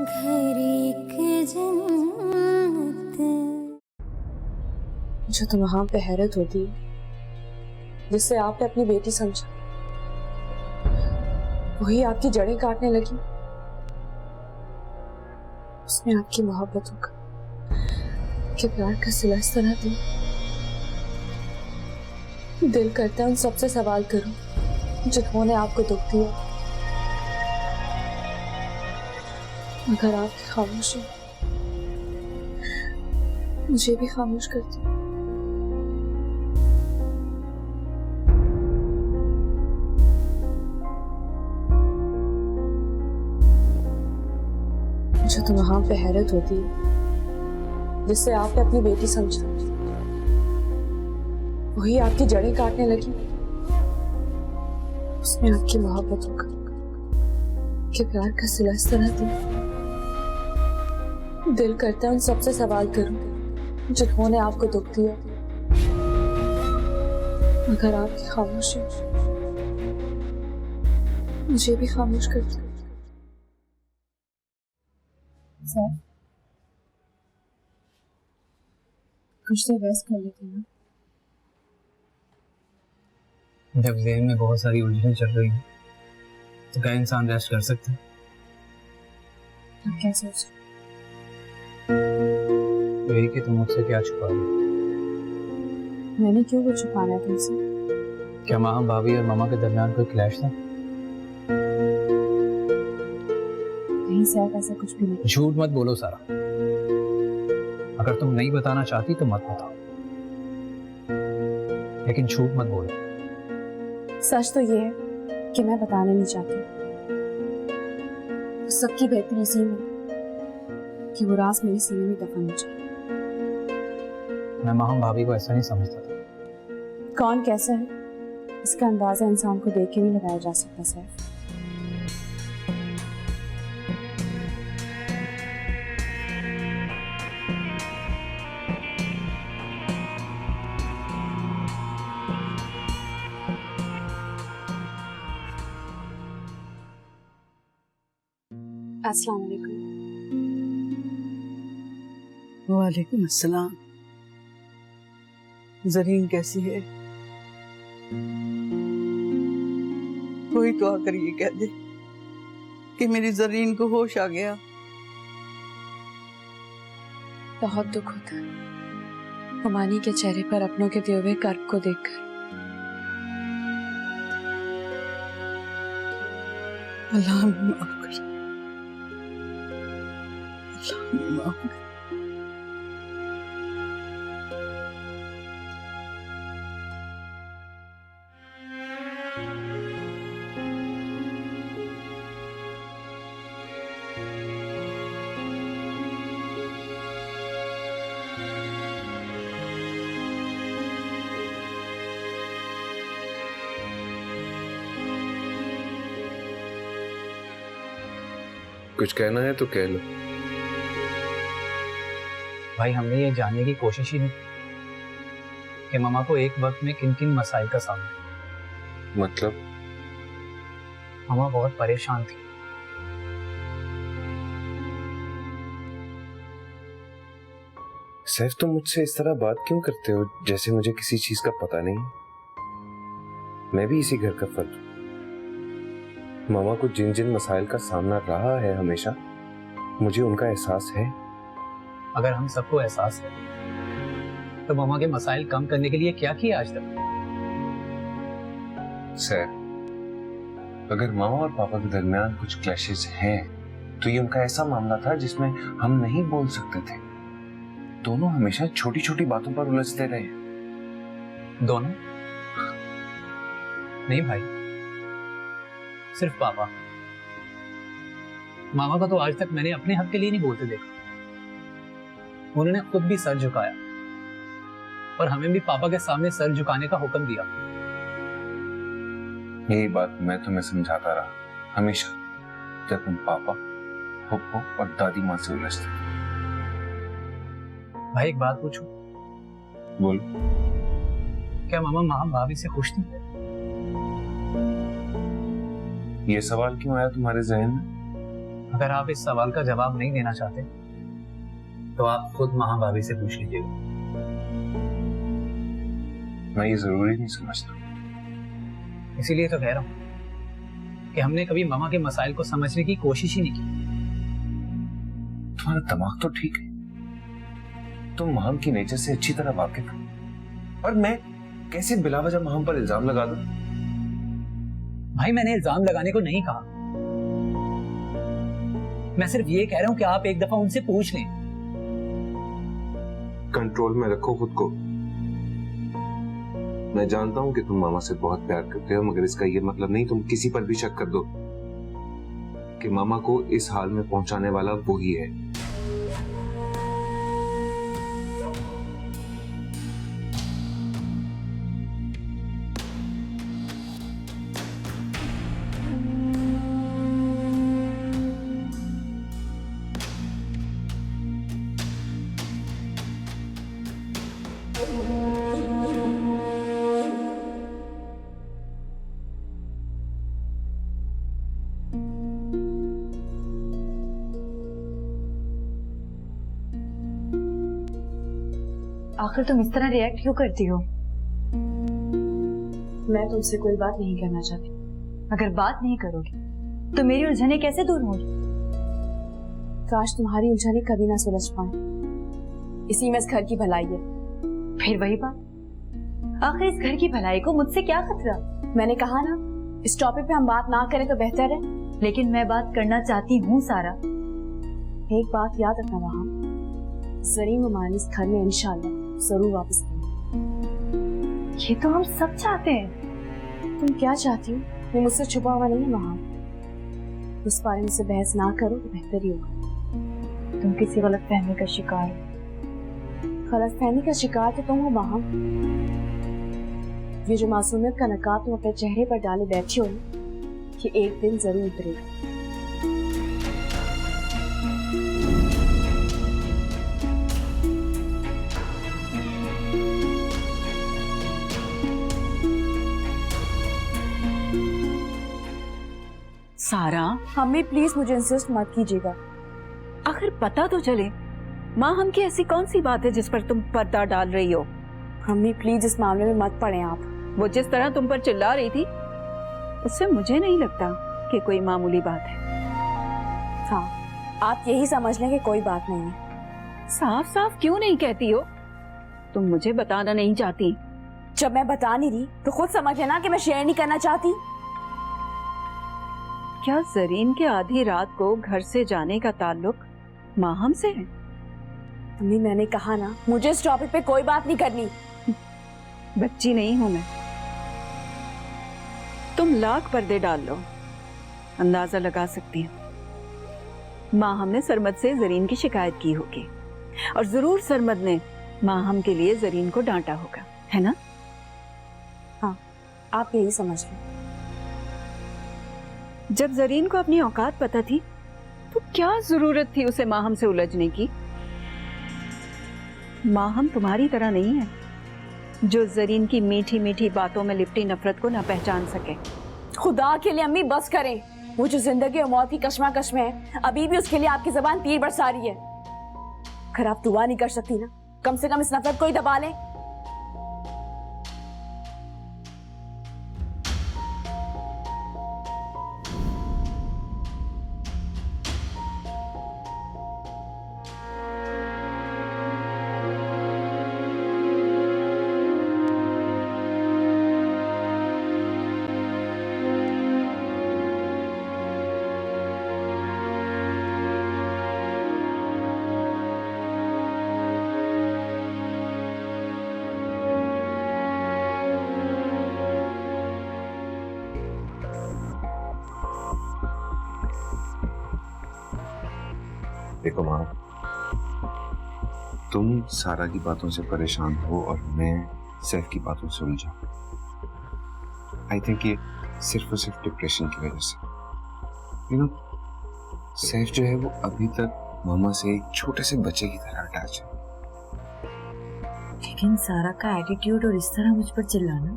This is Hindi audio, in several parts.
घर एक जन्नत। जो तो वहां पे हैरत होती है जिससे आपने अपनी बेटी समझा, वही आपकी जड़ें काटने लगी। उसने आपकी मोहब्बतों का, के प्यार का सिला इस तरह दिया, दिल करता है उन सबसे सवाल करूं जिन्होंने आपको दुख दिया, मगर आपकी खामोशी मुझे भी खामोश करती। जो तो वहां पे हैरत होती है जिससे आपने अपनी बेटी समझा, वही आपकी जड़ें काटने लगी। उसने आपकी मोहब्बतों का, के प्यार का सिला इस तरह दिया, दिल करता है उन सबसे सवाल करूं जिन्होंने आपको दुख दिया, मगर आपकी खामोशी मुझे भी खामोश करती। सर, कुछ देर रेस्ट कर लेते हैं ना। जब ज़हन में बहुत सारी उलझनें चल रही हैं तो क्या इंसान रेस्ट कर सकता है? आप क्या सोच रहे यही कि तुम मुझसे क्या छुपा रही हो? मैंने क्यों कुछ छुपाना है तुमसे? क्या माँ भाभी और मामा के दरमियान कोई क्लैश था? नहीं सर, ऐसा कुछ भी नहीं। झूठ मत बोलो सारा। अगर तुम नहीं बताना चाहती तो मत बताओ, लेकिन झूठ मत बोलो। सच तो ये है कि मैं बताना नहीं चाहती। तो सबकी बेहतरी इसी में कि वो राज मेरे सीने में दफन हो जाए। मैं माँ भाभी को ऐसा नहीं समझता था। कौन कैसा है इसका अंदाजा इंसान को देख के नहीं लगाया जा सकता सर। अस्सलाम वालेकुम। वालेकुम अस्सलाम। ज़रीन कैसी है? कोई तो आकर ये कह दे कि मेरी ज़रीन को होश आ गया। बहुत दुख होता है हुमानी के चेहरे पर अपनों के दिए हुए कर्ब को देखकर। अल्लाह हमें माफ कर, अल्लाह हमें माफ कर। कुछ कहना है तो कह लो। भाई हमने ये जानने की कोशिश ही नहीं की कि मामा को एक वक्त में किन किन मसाइल का सामना है। मतलब? मामा बहुत परेशान थी। सैफ, तुम मुझसे इस तरह बात क्यों करते हो जैसे मुझे किसी चीज का पता नहीं? मैं भी इसी घर का फर्द हूं। मामा को जिन जिन मसाइल का सामना रहा है हमेशा, मुझे उनका एहसास है। अगर हम सबको एहसास है तो मामा के मसाइल कम करने के लिए क्या किया आज तक? सैफ, अगर मामा और पापा के दरमियान कुछ क्लैशेस हैं तो ये उनका ऐसा मामला था जिसमें हम नहीं बोल सकते थे। दोनों हमेशा छोटी छोटी बातों पर उलझते रहे। दोनों? नहीं भाई, सिर्फ पापा। मामा का तो आज तक मैंने अपने हक के लिए नहीं बोलते देखा। उन्होंने खुद भी सर झुकाया और हमें भी पापा के सामने सर झुकाने का हुक्म दिया। यही बात मैं तुम्हें समझाता रहा हमेशा, जब तुम पापा, फूफो और दादी माँ से उलझते थे। भाई एक बात पूछूं? बोल। क्या मामा माँ भाभी से खुश थी? ये सवाल क्यों आया तुम्हारे जहन में? अगर आप इस सवाल का जवाब नहीं देना चाहते तो आप खुद महा भाभी से पूछ लीजिएगा। मैं ये जरूरी नहीं समझता। इसीलिए तो कह रहा हूं कि हमने कभी मामा के मसाइल को समझने की कोशिश ही नहीं की। तुम्हारा दिमाग तो ठीक है, तुम महम की नेचर से अच्छी तरह वाकिफ हो, और मैं कैसे बिला वजह महम पर इल्जाम लगा दूं? भाई मैंने इल्जाम लगाने को नहीं कहा, मैं सिर्फ ये कह रहा हूं कि आप एक दफा उनसे पूछ लें। कंट्रोल में रखो खुद को। मैं जानता हूं कि तुम मामा से बहुत प्यार करते हो, मगर इसका ये मतलब नहीं तुम किसी पर भी शक कर दो कि मामा को इस हाल में पहुंचाने वाला वो ही है। आखिर तुम इस तरह रिएक्ट क्यों करती हो? मैं तुमसे कोई बात नहीं करना चाहती। अगर बात नहीं करोगी तो मेरी उलझने कैसे दूर होंगी? काश तुम्हारी उलझने कभी ना सुलझ पाए। इसी में इस घर की भलाई है। फिर वही बात, आखिर इस घर की भलाई को मुझसे क्या खतरा? मैंने कहा ना, इस टॉपिक पे हम बात ना करें तो बेहतर है। लेकिन मैं बात करना चाहती हूँ सारा। एक बात याद रखना वहां, जरीन ममानी इस घर में इंशाल्लाह जरूर वापस आएंगे। ये तो हम सब चाहते हैं। तुम क्या चाहती हो ये मुझसे छुपा हुआ नहीं है वहां। उस बारे में से बहस ना करो तो बेहतर ही होगा। तुम किसी गलतफहमी का शिकार हो। गलतफहमी का शिकार तो तुम हो वहां। ये जो मासूमियत का नकाब तुम अपने चेहरे पर डाले बैठी हो, ये एक दिन जरूर उतरेगा। सारा, अम्मी प्लीज मुझे इंसिस्ट मत कीजिएगा। आखिर पता तो चले माँ हम की ऐसी कौन सी बात है जिस पर तुम पर्दा डाल रही हो? अम्मी प्लीज इस मामले में मत पड़े आप। वो जिस तरह तुम पर चिल्ला रही थी उससे मुझे नहीं लगता कि कोई मामूली बात है। हाँ, आप यही समझ लें कि कोई बात नहीं है। साफ साफ क्यों नहीं कहती हो? तुम मुझे बताना नहीं चाहती? जब मैं बता नहीं रही तो खुद समझ लेना कि मैं शेयर नहीं करना चाहती। क्या जरीन के आधी रात को घर से जाने का ताल्लुक माहम से है? अम्मी मैंने कहा ना, मुझे इस टॉपिक पे कोई बात नहीं करनी। बच्ची नहीं हूं मैं। तुम लाख पर्दे डाल लो, अंदाजा लगा सकती हूं। माहम ने सरमद से जरीन की शिकायत की होगी और जरूर सरमद ने माहम के लिए जरीन को डांटा होगा, है ना? हाँ, आप यही समझ लो। जब जरीन को अपनी औकात पता थी तो क्या जरूरत थी उसे माहम से उलझने की? माहम तुम्हारी तरह नहीं है जो जरीन की मीठी मीठी बातों में लिपटी नफरत को ना पहचान सके। खुदा के लिए अम्मी बस करें। वो जो जिंदगी और मौत की कश्मकश में है, अभी भी उसके लिए आपकी जबान तीर बरसा रही है। अगर आप दुआ नहीं कर सकती ना, कम से कम इस नफरत को ही दबा लें। देखो माँ, तुम सारा की बातों से परेशान हो और मैं सैफ की बातों से उलझा। आई थिंक ये सिर्फ और सिर्फ डिप्रेशन की वजह से। यू नो, सैफ जो है वो अभी तक मामा से एक छोटे से बच्चे की तरह अटैच है। लेकिन सारा का एटीट्यूड और इस तरह मुझ पर चिल्लाना,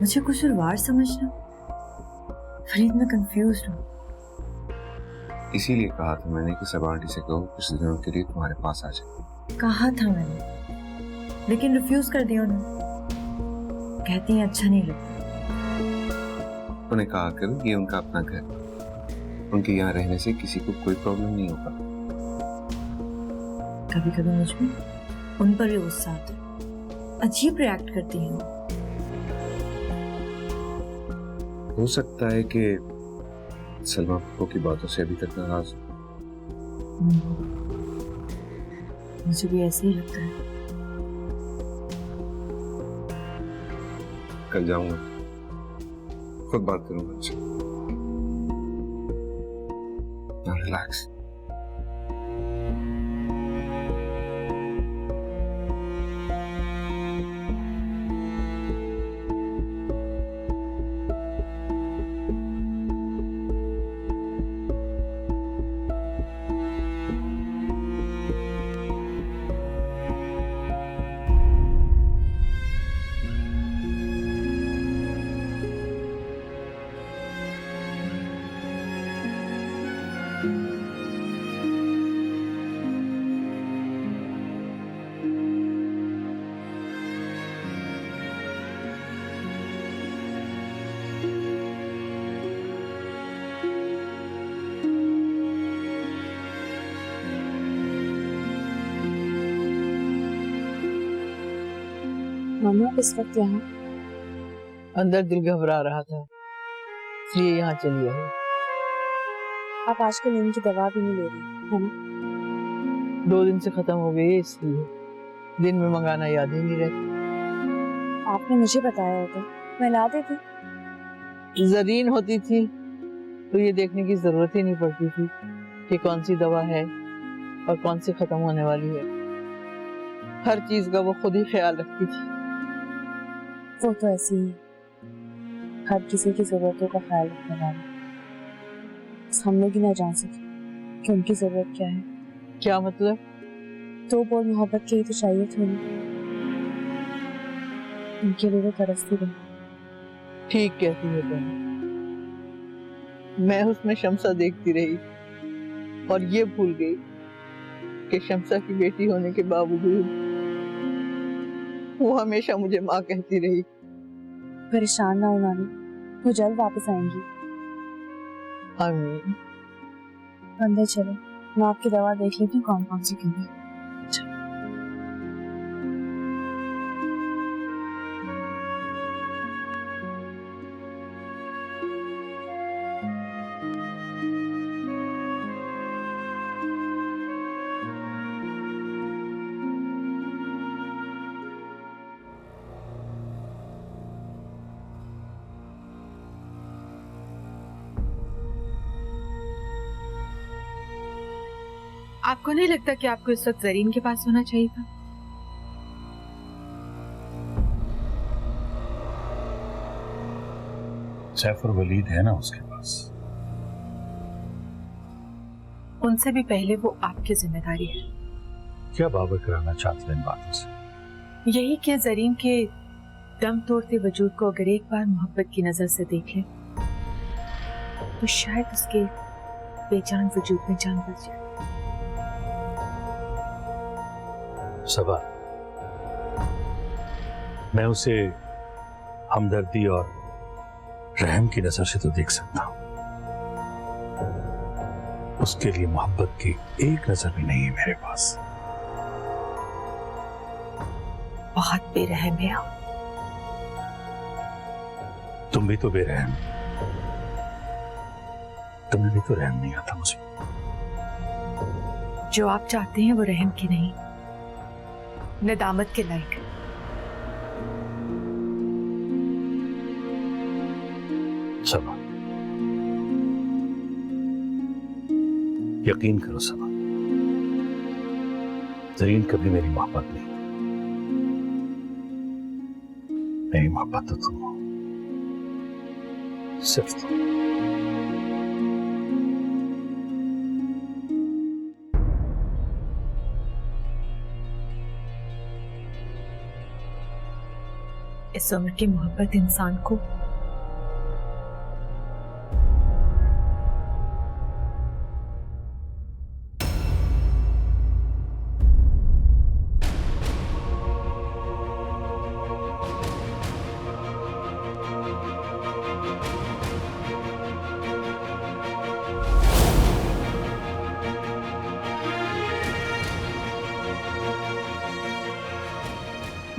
मुझे कसूरवार समझना, फरीद मैं कंफ्यूज हूँ। इसीलिए कहा था मैंने कि सब आंटी से कहो कुछ दिनों के लिए तुम्हारे पास आ जाए। कहा था मैंने, लेकिन रिफ्यूज कर दिया उन्होंने। कहती हैं अच्छा नहीं लगता। उन्हें कहा करो ये उनका अपना घर, उनके यहाँ रहने से किसी को कोई प्रॉब्लम नहीं होगा। कभी कभी मुझ में उन पर भी गुस्सा आता है, अजीब रिएक्ट करती हैं। हो सकता है कि सलमा पप्पू की बातों से अभी तक नाराज हो। मुझे भी ऐसे ही लगता है। कल जाऊंगा, खुद बात करूंगा उनसे। रिलैक्स। मामा इस वक्त यहाँ? अंदर दिल घबरा रहा था, इसलिए यहाँ चली आई। आप आजकल नींद की दवा भी नहीं ले रही है ना? 2 दिन से खत्म हो गई है, इसलिए दिन में मंगाना याद ही नहीं रहती। आपने मुझे बताया होता, मैं ला देती। जरीन होती थी तो ये देखने की जरूरत ही नहीं पड़ती थी कि कौन सी दवा है और कौन सी खत्म होने वाली है। हर चीज का वो खुद ही ख्याल रखती थी। वो तो ऐसी ही हर किसी की जरूरतों का ख्याल रखने वाली। हम लोग ही ना जान सके कि उनकी जरूरत क्या है। क्या मतलब? 2 बोल मोहब्बत के ही तो चाहिए थे उन्हें, उनके लिए वो तरसती रही। ठीक कहती है तुम। मैं उसमें शमसा देखती रही और ये भूल गई कि शमसा की बेटी होने के बावजूद वो हमेशा मुझे माँ कहती रही। परेशान ना हो नानी, वो जल्द वापस आएंगी। आमीन। अंदर चलो, मैं आपकी दवा देख लेती हूँ कौन कौन सी करनी है। आपको नहीं लगता कि आपको इस वक्त जरीन के पास होना चाहिए था? सैफ और वलीद है ना उसके पास। उनसे भी पहले वो आपकी जिम्मेदारी है। क्या बाबर कराना चाहते हैं इन बातों से? यही कि जरीन के दम तोड़ते वजूद को अगर एक बार मोहब्बत की नजर से देख ले तो शायद उसके बेजान वजूद में जान बच जाए। सबा, मैं उसे हमदर्दी और रहम की नजर से तो देख सकता हूं, उसके लिए मोहब्बत की एक नजर भी नहीं है मेरे पास। बहुत बेरहम है आप। तुम भी तो बेरहम, तुम्हें भी तो रहम नहीं आता मुझे। जो आप चाहते हैं वो रहम की नहीं, नदामत के लायक है। सबा, यकीन करो सबा, जरीन कभी मेरी मोहब्बत नहीं, मेरी मोहब्बत तो तुम हो, सिर्फ तुम। इस उम्र की मोहब्बत इंसान को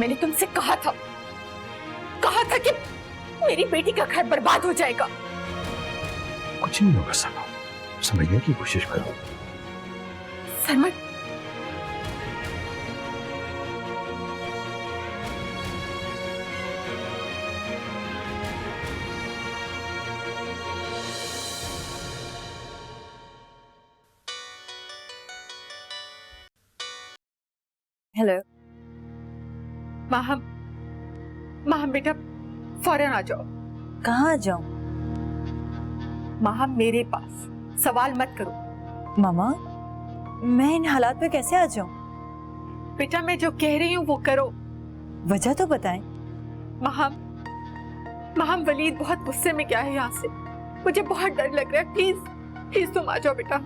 मैंने तुमसे कहा था कि मेरी बेटी का घर बर्बाद हो जाएगा। कुछ नहीं होगा सना, समझने की कोशिश करो। सरमद, हेलो। माहम बेटा फौरन आ जाओ। कहाँ आ जाऊं? माहम मेरे पास, सवाल मत करो। मामा, मैं इन हालात में कैसे आ जाऊं? बेटा मैं जो कह रही हूँ वो करो। वजह तो बताएं। माहम वलीद बहुत गुस्से में गया है यहाँ से, मुझे बहुत डर लग रहा है। प्लीज तुम आ जाओ बेटा।